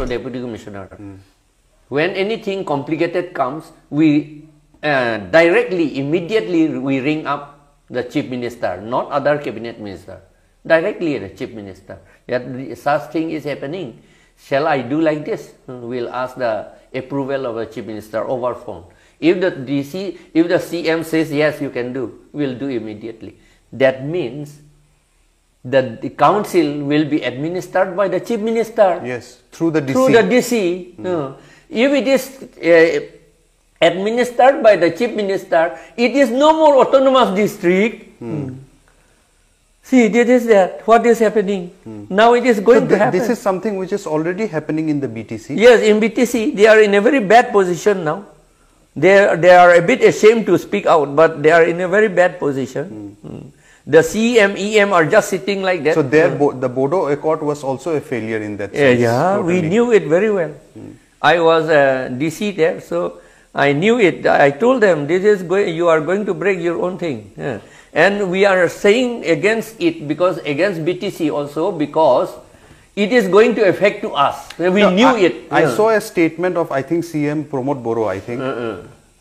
or Deputy Commissioner. When anything complicated comes, we directly, immediately we ring up the Chief Minister, not other Cabinet Minister. Directly the Chief Minister. That such thing is happening. Shall I do like this? We'll ask the approval of the Chief Minister over phone. If the CM says yes, you can do, we'll do immediately. That means that the council will be administered by the Chief Minister. Yes, through the DC. Through the DC. If it is administered by the Chief Minister, it is no more autonomous district. See, this is that. What is happening? Now it is going to happen. This is something which is already happening in the BTC. Yes, in BTC, they are in a very bad position now. They are a bit ashamed to speak out, but they are in a very bad position. The CEM, EM are just sitting like that. So there, the Bodo Accord was also a failure in that sense. Yeah, totally. We knew it very well. I was DC there, so I knew it. I told them, this is you are going to break your own thing. And we are saying against it, because against BTC also, because it is going to affect to us. We knew it. I saw a statement of, I think, CM Pramod Boro, I think,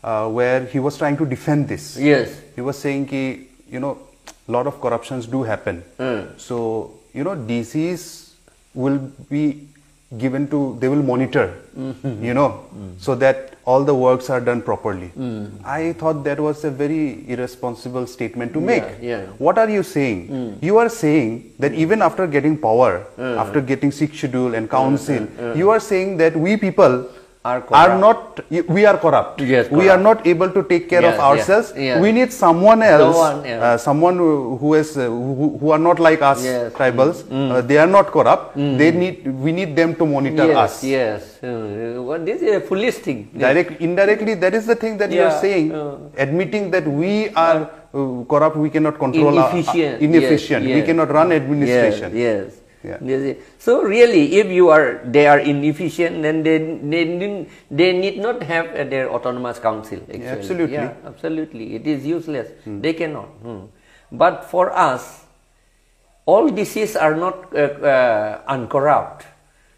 where he was trying to defend this. Yes. He was saying, ki, you know, a lot of corruptions do happen. So, you know, DCs will be given to, they will monitor, you know, so that all the works are done properly. I thought that was a very irresponsible statement to make. What are you saying? You are saying that even after getting power, after getting 6th schedule and council, you are saying that we people are not, we are corrupt. Yes, we are not able to take care of ourselves. We need someone else, someone who is who are not like us, tribals. They are not corrupt. We need them to monitor us. Yes. This is a foolish thing. Indirectly, that is the thing that you are saying, admitting that we are corrupt. We cannot control inefficient. We cannot run administration. Yes. So really, if they are inefficient, then they need not have their autonomous council. Actually. Absolutely. Absolutely. It is useless. They cannot. But for us, all DCs are not uncorrupt.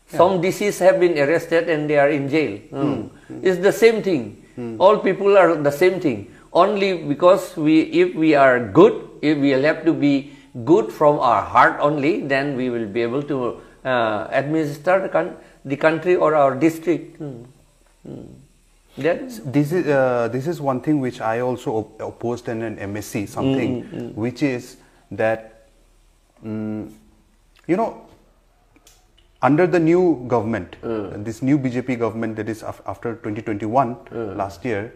Some DCs have been arrested and they are in jail. It's the same thing. All people are the same thing. Only because if we are good, if we will have to be good from our heart only, then we will be able to administer the country or our district. This is one thing which I also opposed in an MSc, something which is that, you know, under the new government, this new BJP government that is after 2021, last year,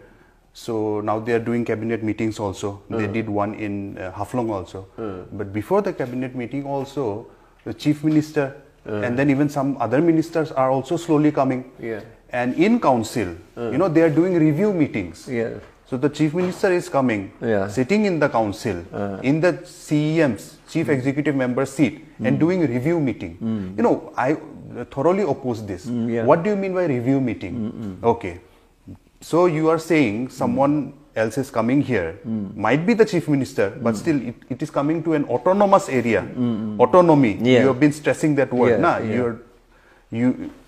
so now they are doing cabinet meetings also. They did one in Haflong also. But before the cabinet meeting also, the chief minister and then even some other ministers are also slowly coming. And in council, you know, they are doing review meetings. So the chief minister is coming, sitting in the council, in the CEM's, chief executive member seat, and doing review meeting. You know, I thoroughly oppose this. What do you mean by review meeting? Okay. So you are saying someone else is coming here, might be the chief minister, but still it is coming to an autonomous area, autonomy. You have been stressing that word,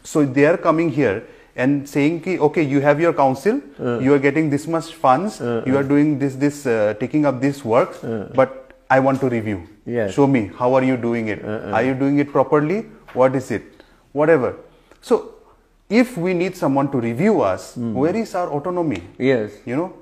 so they are coming here and saying, okay, you have your council, you are getting this much funds, you are doing this, taking up this work, but I want to review. Show me, how are you doing it? Are you doing it properly? What is it? Whatever. So if we need someone to review us, where is our autonomy? You know?